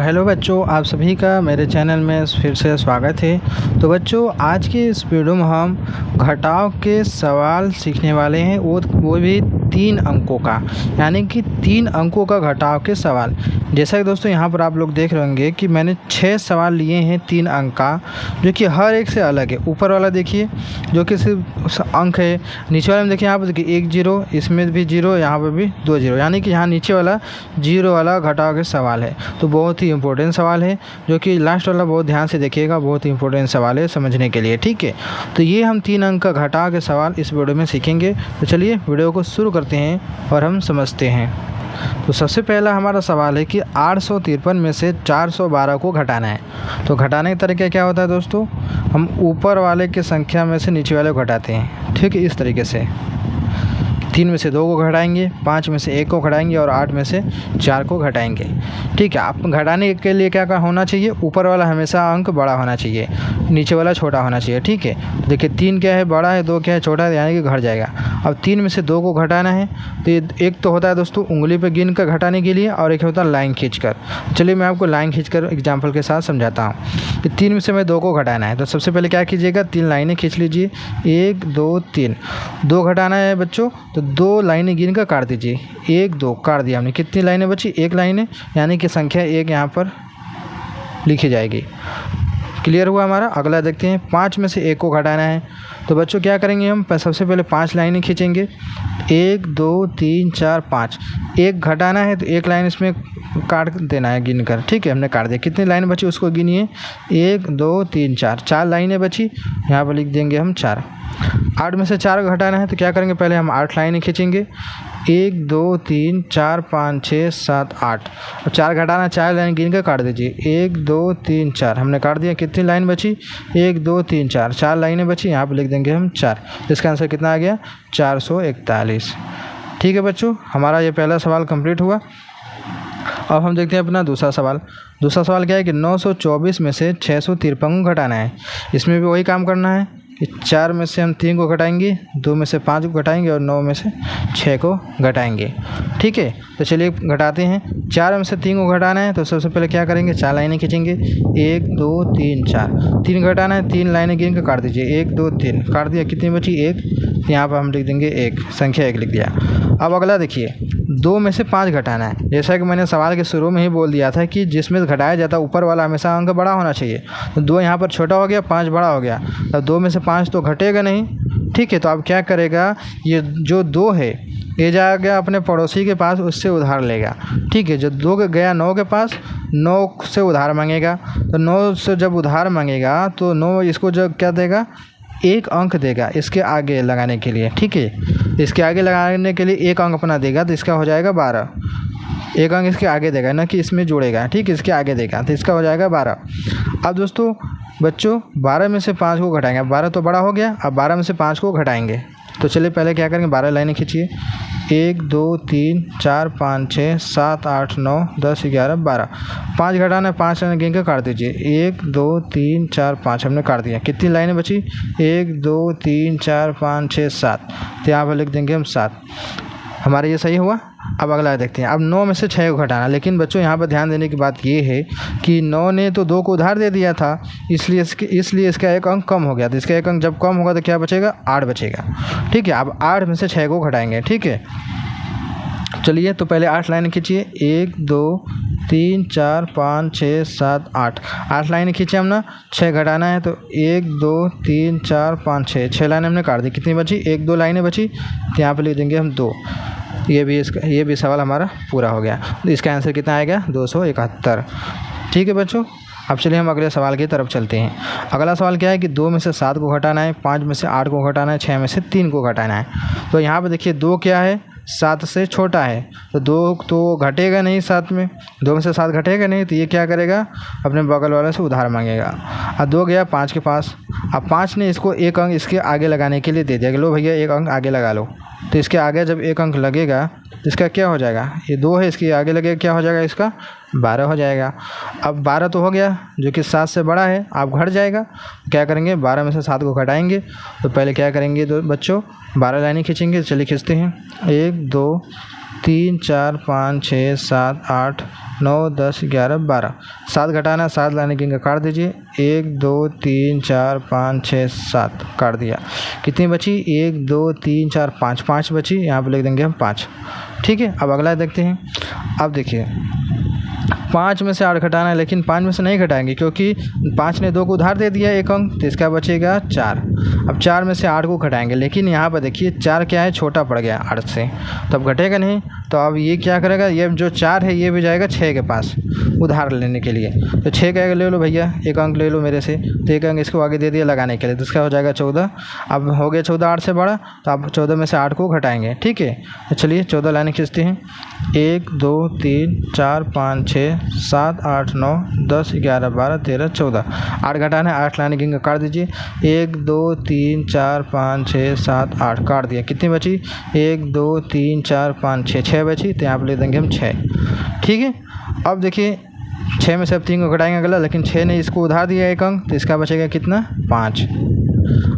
Hello बच्चों, आप सभी का मेरे चैनल में फिर से स्वागत है। तो बच्चों, आज के इस वीडियो में हम घटाव के सवाल सीखने वाले हैं, वो भी 3 अंकों का, यानी कि 3 अंकों का घटाव के सवाल। जैसा कि दोस्तों यहाँ पर आप लोग देख रहे होंगे कि मैंने 6 सवाल लिए हैं 3 अंक का, जो कि हर एक से अलग है। ऊपर वाला देखिए जो कि सिर्फ अंक है, नीचे वाले में देखिए यहाँ पर देखिए 1 0, इसमें भी 0, यहाँ पर भी 2 0, यानी कि यहाँ नीचे वाला 0 वाला घटाव के सवाल है। तो बहुत ही इंपॉर्टेंट सवाल है, जो कि लास्ट वाला बहुत ध्यान से देखिएगा, बहुत ही इंपॉर्टेंट सवाल है समझने के लिए, ठीक है। तो ये हम 3 अंक का घटाव के सवाल इस वीडियो में सीखेंगे। तो चलिए वीडियो को शुरू करते हैं और हम समझते हैं। तो सबसे पहला हमारा सवाल है कि 853 में से 412 को घटाना है। तो घटाने का तरीका क्या होता है दोस्तों, हम ऊपर वाले की संख्या में से नीचे वाले को घटाते हैं, ठीक है। इस तरीके से 3 में से 2 को घटाएंगे, 5 में से 1 को घटाएंगे और 8 में से 4 को घटाएंगे, ठीक है। आप घटाने के लिए क्या होना चाहिए, ऊपर वाला हमेशा अंक बड़ा होना चाहिए, नीचे वाला छोटा होना चाहिए, ठीक है। देखिए 3 क्या है बड़ा है, 2 क्या है छोटा है, यानी कि घट जाएगा। अब 3 में से 2 को घटाना है, तो ये एक तो होता है दोस्तों उंगली पे गिन कर घटाने के लिए, और एक होता है लाइन खींचकर। चलिए मैं आपको लाइन खींचकर एग्जाम्पल के साथ समझाता हूँ कि 3 में से मैं 2 को घटाना है। तो सबसे पहले क्या कीजिएगा, 3 लाइनें खींच लीजिए, 1 2 3। 2 घटाना है बच्चों, तो 2 लाइनें गिन कर काट दीजिए, 1 2 काट दिया हमने। कितनी लाइनें बची, 1 लाइनें, यानी कि संख्या 1 यहाँ पर लिखी जाएगी। क्लियर हुआ हमारा। अगला देखते हैं, 5 में से 1 को घटाना है। तो बच्चों क्या करेंगे, हम सबसे पहले 5 लाइनें खींचेंगे, 1 2 3 4 5। 1 घटाना है तो 1 लाइन इसमें काट देना है गिन कर, ठीक है। हमने काट दिया। कितनी लाइन बची उसको गिनिए, 1 2 3 4। 4 लाइनें बची, यहाँ पर लिख देंगे हम 4। 8 में से 4 को घटाना है, तो क्या करेंगे, पहले हम 8 लाइनें खींचेंगे, 1 2 3 4 5 6 7 8। अब 4 घटाना, 4 लाइन गिन कर काट दीजिए, 1 2 3 4। हमने काट दिया। कितनी लाइन बची, 1 2 3 4। 4 लाइनें बची, यहाँ पर लिख देंगे हम 4। इसका आंसर कितना आ गया, 441। ठीक है बच्चों, हमारा ये पहला सवाल कंप्लीट हुआ। अब हम देखते हैं अपना दूसरा सवाल। दूसरा सवाल क्या है कि 924 में से 653 को घटाना है। इसमें भी वही काम करना है कि 4 में से हम 3 को घटाएंगे, 2 में से 5 को घटाएंगे और 9 में से 6 को घटाएंगे, ठीक है। तो चलिए घटाते हैं। 4 में से 3 को घटाना है, तो सबसे पहले क्या करेंगे, 4 लाइनें खींचेंगे, 1 2 3 4। 3 घटाना है, 3 लाइनें गिन कर काट दीजिए, 1 2 3। काट दिया। कितनी बची, 1। यहाँ पर हम लिख देंगे 1, संख्या 1 लिख दिया। अब अगला देखिए, 2 में से 5 घटाना है। जैसा कि मैंने सवाल के शुरू में ही बोल दिया था कि जिसमें घटाया जाता है ऊपर वाला हमेशा अंक बड़ा होना चाहिए। तो 2 यहाँ पर छोटा हो गया, 5 बड़ा हो गया। अब 2 में से 5 तो घटेगा नहीं, ठीक है। तो अब क्या करेगा, ये जो 2 है ये जाएगा अपने पड़ोसी के पास, उससे उधार लेगा, ठीक है। जो 2 गया 9 के पास, 9 से उधार मांगेगा। तो 9 से जब उधार मांगेगा तो 9 इसको जब क्या देगा, 1 अंक देगा इसके आगे लगाने के लिए, ठीक है। इसके आगे लगाने के लिए 1 अंक अपना देगा, तो इसका हो जाएगा 12। 1 अंक इसके आगे देगा, ना कि इसमें जोड़ेगा, ठीक, इसके आगे देगा, तो इसका हो जाएगा 12। अब दोस्तों बच्चों 12 में से 5 को घटाएंगे। अब 12 तो बड़ा हो गया, अब 12 में से 5 को घटाएंगे। तो चलिए पहले क्या करेंगे, 12 लाइनें खींचिए, 1 2 3 4 5 6 7 8 9 10 11 12। 5 घटाना है, 5 लाइनें गिन कर काट दीजिए, 1 2 3 4 5। हमने काट दिया। कितनी लाइनें बची, 1 2 3 4 5 6 7। तो यहाँ पर लिख देंगे हम 7। हमारा ये सही हुआ। अब अगला देखते हैं। अब 9 में से 6 को घटाना, लेकिन बच्चों यहाँ पर ध्यान देने की बात ये है कि 9 ने तो 2 को उधार दे दिया था, इसलिए इसका 1 अंक कम हो गया। तो इसका 1 अंक जब कम होगा तो क्या बचेगा, 8 बचेगा, ठीक है। अब 8 में से 6 को घटाएंगे, ठीक है। चलिए तो पहले 8 लाइन खींचिए, 1 2 3 4 5 6 7 8। 8 लाइन खींचे हमने, 6 घटाना है, तो 1 2 3 4 5 6। 6 लाइन हमने काट दी। कितनी बची, 1 2 लाइनें बची, तो यहाँ पर लिख देंगे हम 2। ये भी सवाल हमारा पूरा हो गया। तो इसका आंसर कितना आएगा, 271, ठीक है बच्चों। अब चलिए हम अगले सवाल की तरफ चलते हैं। अगला सवाल क्या है कि 2 में से 7 को घटाना है, 5 में से 8 को घटाना है, 6 में से 3 को घटाना है। तो यहाँ पर देखिए 2 क्या है, 7 से छोटा है, तो 2 तो घटेगा नहीं, 7 में 2 में से 7 घटेगा नहीं, तो ये क्या करेगा, अपने बगल वाले से उधार मांगेगा। अब 2 गया 5 के पास। अब 5 ने इसको 1 अंक इसके आगे लगाने के लिए दे दिया कि लो भैया 1 अंक आगे लगा लो। तो इसके आगे जब 1 अंक लगेगा तो इसका क्या हो जाएगा, ये 2 है, इसके आगे लगेगा, क्या हो जाएगा, इसका 12 हो जाएगा। अब 12 तो हो गया, जो कि 7 से बड़ा है, आप घट जाएगा। क्या करेंगे, 12 में से 7 को घटाएंगे। तो पहले क्या करेंगे, तो बच्चों 12 लाइनें खींचेंगे। चलिए खींचते हैं, 1 2 3 4 5 6 7 8 9 10 11 12। 7 घटाना, 7 लाने की काट दीजिए। 1 2 3 4 5 6 7 काट दिया। कितनी बची? 1 2 3 4 5, 5 बची, यहाँ पर लिख देंगे हम 5। ठीक है, अब अगला देखते हैं। अब देखिए 5 में से 8 घटाना है, लेकिन 5 में से नहीं घटाएंगे क्योंकि 5 ने 2 को उधार दे दिया 1 अंक, तो इसका बचेगा 4। अब 4 में से 8 को घटाएंगे, लेकिन यहाँ पर देखिए 4 क्या है, छोटा पड़ गया 8 से, तो अब घटेगा नहीं। तो अब ये क्या करेगा, ये जो 4 है ये भी जाएगा 6 के पास उधार लेने के लिए। तो 6 का ले लो भैया, 1 अंक ले लो मेरे से, तो 1 अंक इसको आगे दे दिया लगाने के लिए, तो इसका हो जाएगा 14। अब हो गया 14 8 से बड़ा, तो अब 14 में से 8 को घटाएंगे। ठीक है, तो चलिए 14 लाने खींचते हैं। 1 2 3 4 5 6 7 8 9 10 11 12 13 14। 8 घटाना है, 8 लाने की काट दीजिए। 1 2 3 4 5 6 7 8 काट दिया। कितनी बची? 1 2 3 4 5 6, 6 बची, तो यहाँ पर ले देंगे हम 6। ठीक है, अब देखिए 6 में से अब 3 को घटाएंगे अगला, लेकिन 6 ने इसको उधार दिया 1 अंक, तो इसका बचेगा कितना? 5।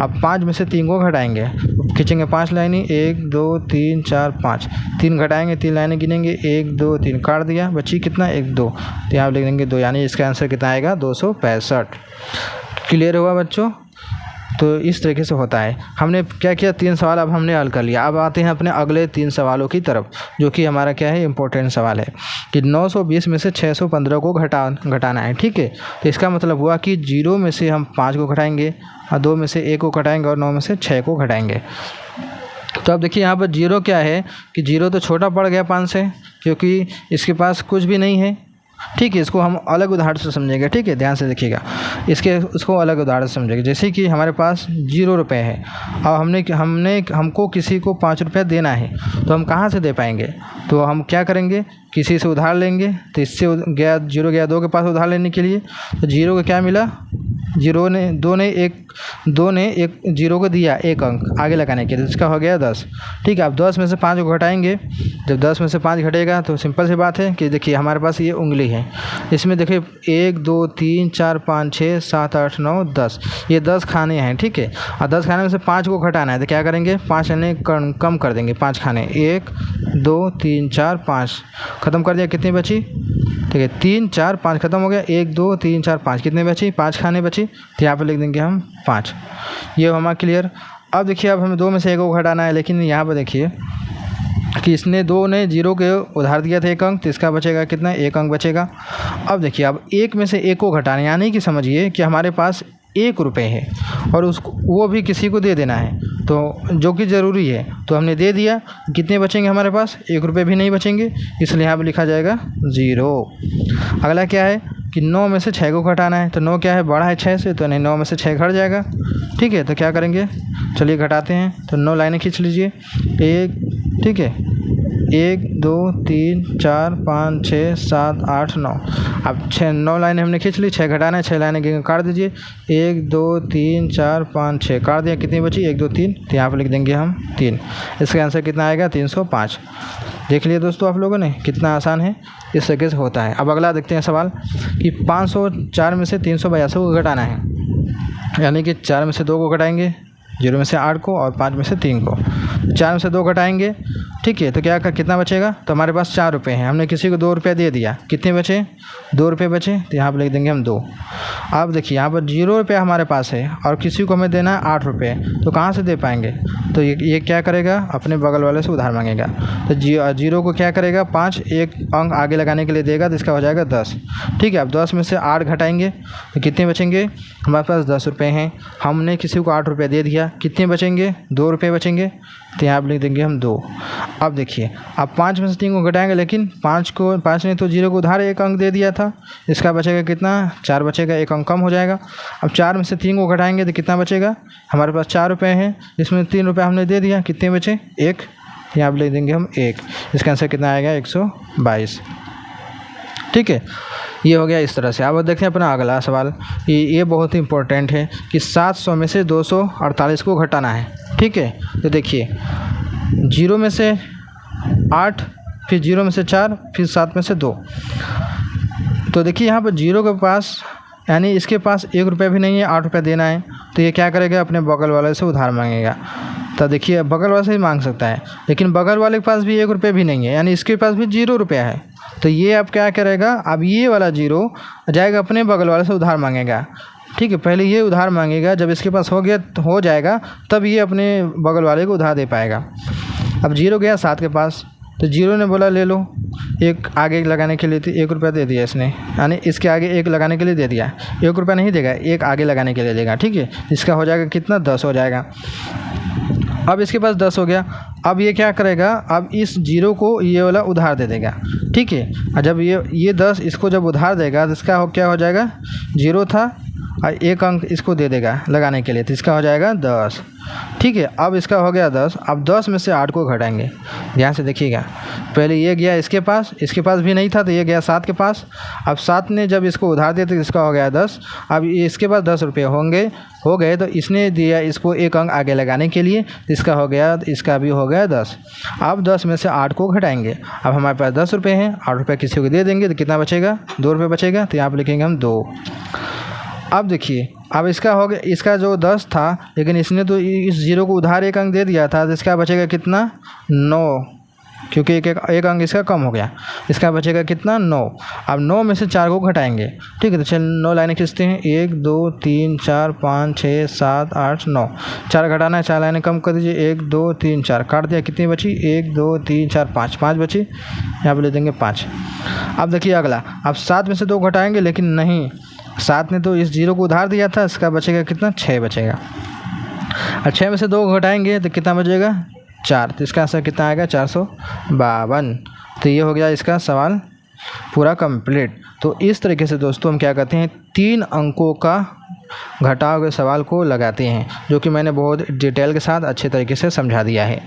अब 5 में से 3 को घटाएंगे, खींचेंगे 5 लाइनें, 1 2 3 4 5, 3 घटाएंगे, 3 लाइनें गिनेंगे, 1 2 3 काट दिया, बची कितना? 1 2, तो यहाँ लिख देंगे 2, यानी इसका आंसर कितना आएगा? 265। क्लियर हुआ बच्चों? तो इस तरीके से होता है। हमने क्या किया, 3 सवाल अब हमने हल कर लिया। अब आते हैं अपने अगले 3 सवालों की तरफ, जो कि हमारा क्या है, इम्पोर्टेंट सवाल है कि 920 में से 615 को घटाना है। ठीक है, तो इसका मतलब हुआ कि 0 में से हम 5 को घटाएंगे, और 2 में से 1 को घटाएंगे, और 9 में से 6 को घटाएंगे। तो अब देखिए यहाँ पर 0 क्या है कि 0 तो छोटा पड़ गया 5 से, क्योंकि इसके पास कुछ भी नहीं है। ठीक है, इसको हम अलग उदाहरण से समझेंगे। ठीक है, ध्यान से देखिएगा, उसको अलग उदाहरण से समझेंगे। जैसे कि हमारे पास 0 रुपये है और हमको किसी को 5 रुपये देना है, तो हम कहाँ से दे पाएंगे? तो हम क्या करेंगे, किसी से उधार लेंगे। तो इससे गया 0 गया 2 के पास उधार लेने के लिए, तो 0 को क्या मिला? 2 ने 0 को दिया 1 अंक आगे लगाने के लिए, इसका हो गया 10। ठीक है, अब 10 में से 5 को घटाएंगे। जब 10 में से 5 घटेगा तो सिंपल सी बात है कि देखिए हमारे पास ये उंगली है, इसमें देखिए 1 2 3 4 5 6 7 8 9 10, ये 10 खाने हैं। ठीक है, और 10 खाने में से 5 को घटाना है, तो क्या करेंगे, 5 यानी कम कर देंगे, 5 खाने, 1 2 3 4 5 ख़त्म कर दिया। कितनी बची? ठीक है, 3 4 5 खत्म हो गया। 1 2 3 4 5 कितने बची? 5 खाने बची, तो यहाँ पर लिख देंगे हम 5। ये हमारा क्लियर। अब देखिए अब हमें 2 में से 1 को घटाना है, लेकिन यहाँ पर देखिए कि इसने 2 ने 0 के उधार दिया था 1 अंक, तो इसका बचेगा कितना? 1 अंक बचेगा। अब देखिए अब 1 में से 1 को घटाना, यानी कि समझिए कि हमारे पास 1 रुपये है और उसको वो भी किसी को दे देना है, तो जो कि ज़रूरी है, तो हमने दे दिया। कितने बचेंगे हमारे पास? 1 रुपये भी नहीं बचेंगे, इसलिए यहाँ पर लिखा जाएगा 0। अगला क्या है कि 9 में से 6 को घटाना है, तो 9 क्या है, बड़ा है 6 से, तो नहीं 9 में से 6 घट जाएगा। ठीक है, तो क्या करेंगे, चलिए घटाते हैं। तो 9 लाइनें खींच लीजिए। 1 ठीक है, 1 2 3 4 5 6 7 8 9। अब 9 लाइनें हमने खींच ली, 6 घटाना है, 6 लाइनें काट दीजिए। 1 2 3 4 5 6 काट दिया। कितनी बची? 1 2 3, तो यहाँ पर लिख देंगे हम 3। इसका आंसर कितना आएगा? 305। देख लिया दोस्तों आप लोगों ने, कितना आसान है, इस तरीके से होता है। अब अगला देखते हैं सवाल कि 504 में से 382 को घटाना है, यानी कि 4 में से 2 को घटाएंगे, 0 में से 8 को, और 5 में से 3 को। 4 में से 2 घटाएंगे। ठीक है, तो कितना बचेगा? तो हमारे पास 4 रुपये हैं, हमने किसी को 2 रुपये दे दिया, कितने बचे? 2 रुपये बचे, तो यहाँ पर लिख देंगे हम 2। अब देखिए यहाँ पर 0 रुपये हमारे पास है और किसी को हमें देना है 8 रुपये, तो कहाँ से दे पाएंगे? तो ये क्या करेगा, अपने बगल वाले से उधार मांगेगा। तो 0 को क्या करेगा, 5 1 अंक आगे लगाने के लिए देगा, तो इसका हो जाएगा 10। ठीक है, अब 10 में से 8 घटाएंगे, तो कितने बचेंगे? हमारे पास 10 रुपये हैं, हमने किसी को 8 रुपये दे दिया, कितने बचेंगे? 2 रुपये बचेंगे, तो यहाँ पर लिख देंगे हम 2। अब देखिए अब 5 में से 3 को घटाएंगे, लेकिन 5 ने तो 0 को उधार 1 अंक दे दिया था, इसका बचेगा कितना? 4 बचेगा, 1 अंक कम हो जाएगा। अब 4 में से 3 को घटाएंगे तो कितना बचेगा? हमारे पास 4 रुपये हैं, जिसमें 3 रुपये हमने दे दिया, कितने बचे? 1, यहाँ पर लिख देंगे हम 1। इसका आंसर कितना आएगा? 122। ठीक है, ये हो गया इस तरह से। अब देखते हैं अपना अगला सवाल, ये बहुत ही इंपॉर्टेंट है कि 700 में से 248 को घटाना है। ठीक है, तो देखिए 0 में से 8, फिर 0 में से 4, फिर 7 में से 2। तो देखिए यहाँ पर 0 के पास, यानी इसके पास 1 रुपये भी नहीं है, 8 रुपये देना है, तो ये क्या करेगा? अपने बगल वाले से उधार मांगेगा। तब देखिए बगल वाले से ही मांग सकता है, लेकिन बगल वाले के पास भी 1 रुपये भी नहीं है, यानी इसके पास भी 0 रुपया है। तो ये अब क्या करेगा, अब ये वाला 0 जाएगा अपने बगल वाले से उधार मांगेगा। ठीक है, पहले ये उधार मांगेगा, जब इसके पास हो जाएगा तब ये अपने बगल वाले को उधार दे पाएगा। अब 0 गया 7 के पास, तो 0 ने बोला ले लो, 1 आगे लगाने के लिए 1 रुपया दे दिया इसने, यानी इसके आगे 1 लगाने के लिए दे दिया। 1 रुपया नहीं देगा, 1 आगे लगाने के लिए देगा। ठीक है, इसका हो जाएगा कितना, 10 हो जाएगा। अब इसके पास 10 हो गया। अब ये क्या करेगा, अब इस 0 को ये वाला उधार दे देगा। ठीक है, और जब ये 10 इसको जब उधार देगा तो इसका क्या हो जाएगा, 0 था और 1 अंक इसको दे देगा लगाने के लिए, तो इसका हो जाएगा 10। ठीक है, अब इसका हो गया 10। अब 10 में से 8 को घटाएंगे, ध्यान से देखिएगा। पहले ये गया इसके पास भी नहीं था, तो ये गया 7 के पास। अब 7 ने जब इसको उधार दिया तो इसका हो गया 10। अब इसके पास 10 रुपये हो गए, तो इसने दिया इसको 1 अंक आगे लगाने के लिए, तो इसका हो गया, इसका भी हो गया 10। अब 10 में से 8 को घटाएंगे। अब हमारे पास 10 रुपये हैं, 8 रुपये किसी को दे देंगे तो कितना बचेगा, 2 रुपये बचेगा। तो यहाँ पर लिखेंगे हम 2। अब देखिए, अब इसका हो गया, इसका जो 10 था, लेकिन इसने तो इस 0 को उधार 1 अंक दे दिया था, तो इसका बचेगा कितना, 9, क्योंकि एक अंक इसका कम हो गया। इसका बचेगा कितना, 9। अब 9 में से 4 को घटाएंगे। ठीक है, तो चल 9 लाइनें खींचते हैं, 1 2 3 4 5 6 7 8 9। 4 घटाना है, 4 लाइनें कम कर दीजिए, 1 2 3 4 काट दिया, कितनी बची, 1 2 3 4 5 बची, यहाँ पर ले देंगे 5। अब देखिए अगला, अब 7 में से 2 घटाएंगे, लेकिन नहीं, 7 ने तो इस 0 को उधार दिया था, इसका बचेगा कितना, 6 बचेगा। और 6 में से 2 घटाएंगे तो कितना बचेगा, 4। तो इसका आंसर कितना आएगा, 452। तो ये हो गया इसका सवाल पूरा कंप्लीट। तो इस तरीके से दोस्तों हम क्या करते हैं, 3 अंकों का घटाव के सवाल को लगाते हैं, जो कि मैंने बहुत डिटेल के साथ अच्छे तरीके से समझा दिया है।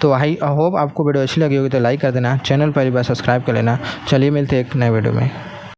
तो आई होप आपको वीडियो अच्छी लगी होगी, तो लाइक कर देना, चैनल पहली बार सब्सक्राइब कर लेना। चलिए मिलते हैं एक नए वीडियो में।